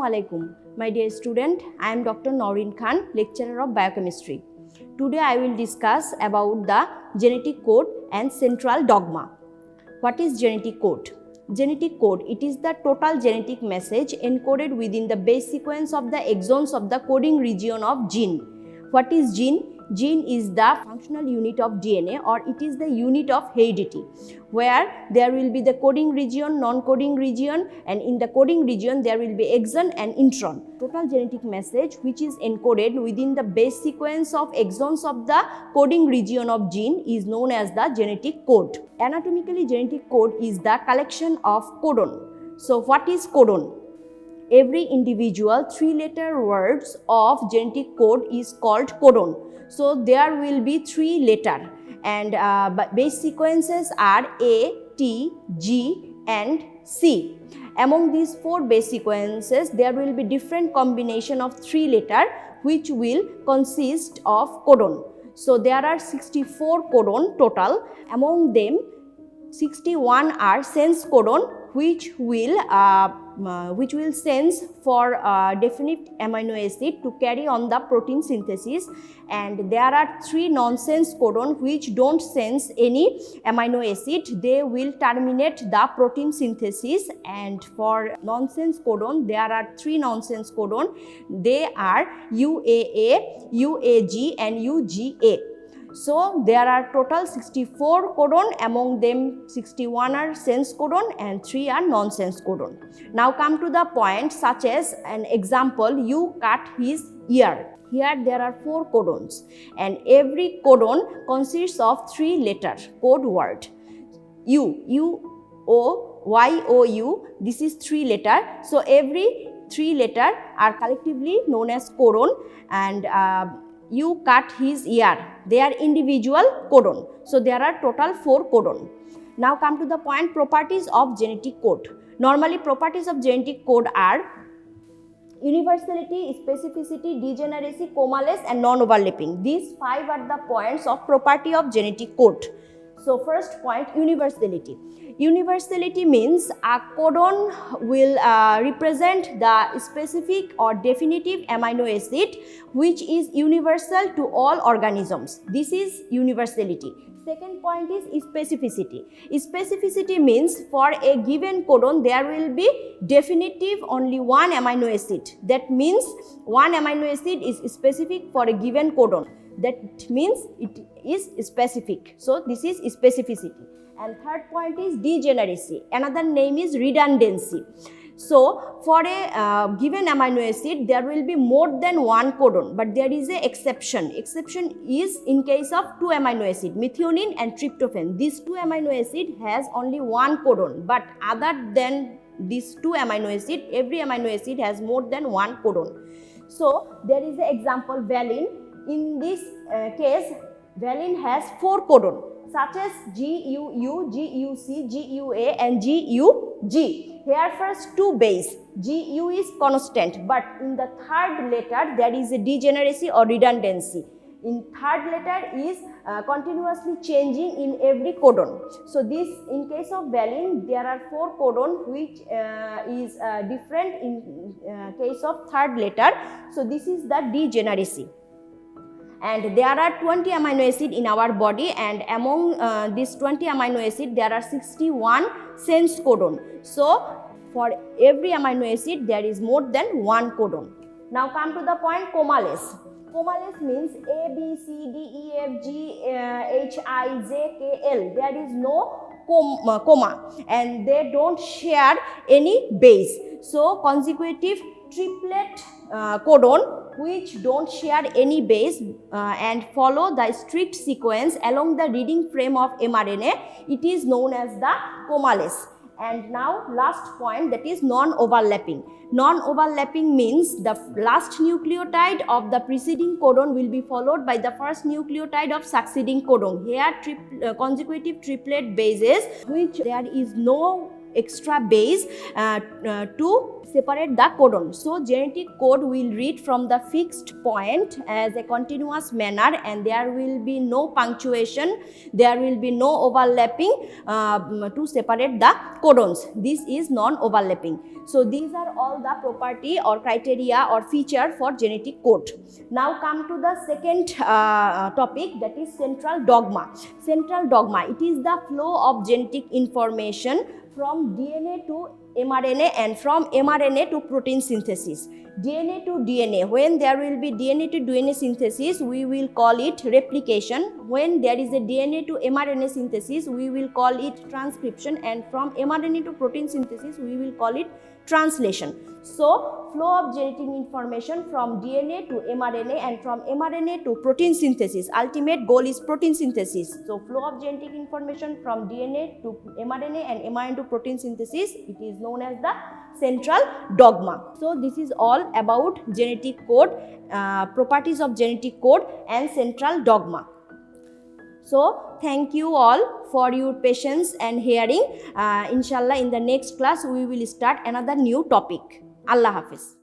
Assalamu alaikum. My dear student, I am Dr. Noreen Khan, lecturer of biochemistry. Today I will discuss about the genetic code and central dogma. What is genetic code? Genetic code, it is the total genetic message encoded within the base sequence of the exons of the coding region of gene. What is gene? Gene is the functional unit of DNA, or it is the unit of heredity, where there will be the coding region, non-coding region, and in the coding region there will be exon and intron. Total genetic message which is encoded within the base sequence of exons of the coding region of gene is known as the genetic code. Anatomically, genetic code is the collection of codon. So what is codon? Every individual 3-letter words of genetic code is called codon. So there will be 3 letters, and base sequences are A, T, G and C. Among these 4 base sequences, there will be different combination of 3 letters which will consist of codon. So there are 64 codon total. Among them, 61 are sense codon, which will sense for definite amino acid to carry on the protein synthesis, and there are 3 nonsense codon which don't sense any amino acid. They will terminate the protein synthesis, and for nonsense codon there are 3 nonsense codon. They are UAA, UAG and UGA. So there are total 64 codon. Among them 61 are sense codon and 3 are nonsense codon. Now come to the point, such as an example, you cut his ear. Here there are 4 codons, and every codon consists of 3 letter code word. U, O, Y, O, U, this is 3 letter. So every 3 letter are collectively known as codon, and you cut his ear, they are individual codon. So there are total 4 codon. Now come to the point, properties of genetic code. Normally properties of genetic code are universality, specificity, degeneracy, comalesce and non-overlapping. These 5 are the points of property of genetic code. So first point, universality. Universality means a codon will represent the specific or definitive amino acid which is universal to all organisms. This is universality. Second point is specificity. Specificity means for a given codon there will be definitive only one amino acid. That means one amino acid is specific for a given codon. That means it is specific. So this is specificity. And third point is degeneracy. Another name is redundancy. So for a given amino acid there will be more than one codon, but there is an exception. Exception is in case of 2 amino acid, methionine and tryptophan. These 2 amino acid has only one codon, but other than these 2 amino acid, every amino acid has more than one codon. So there is an example, valine. In this case, valine has 4 codon, such as GUU, GUC, GUA and GUG. Here first 2 base, GU is constant, but in the third letter there is a degeneracy or redundancy. In third letter is continuously changing in every codon. So this, in case of valine, there are 4 codon which is different in case of third letter. So this is the degeneracy. And there are 20 amino acid in our body, and among these 20 amino acid there are 61 sense codon. So for every amino acid there is more than one codon. Now come to the point, comalesce. Comalesce means A, B, C, D, E, F, G, H, I, J, K, L. There is no comma, and they don't share any base. So consecutive triplet codon which don't share any base and follow the strict sequence along the reading frame of mRNA, it is known as the comalesce. And now last point, that is non-overlapping. Non-overlapping means the last nucleotide of the preceding codon will be followed by the first nucleotide of succeeding codon. Here consecutive triplet bases which there is no extra base to separate the codon. So genetic code will read from the fixed point as a continuous manner, and there will be no punctuation, there will be no overlapping to separate the codons. This is non-overlapping. So these are all the property or criteria or feature for genetic code. Now come to the second topic, that is central dogma. Central dogma, it is the flow of genetic information from DNA to mRNA and from mRNA to protein synthesis. DNA to DNA, when there will be DNA to DNA synthesis, we will call it replication. When there is a DNA to mRNA synthesis, we will call it transcription, and from mRNA to protein synthesis, we will call it translation. So flow of genetic information from DNA to mRNA and from mRNA to protein synthesis. Ultimate goal is protein synthesis. So flow of genetic information from DNA to mRNA and mRNA to protein synthesis, it is known as the central dogma. So this is all about genetic code, properties of genetic code and central dogma. So thank you all for your patience and hearing. Inshallah, in the next class we will start another new topic. Allah Hafiz.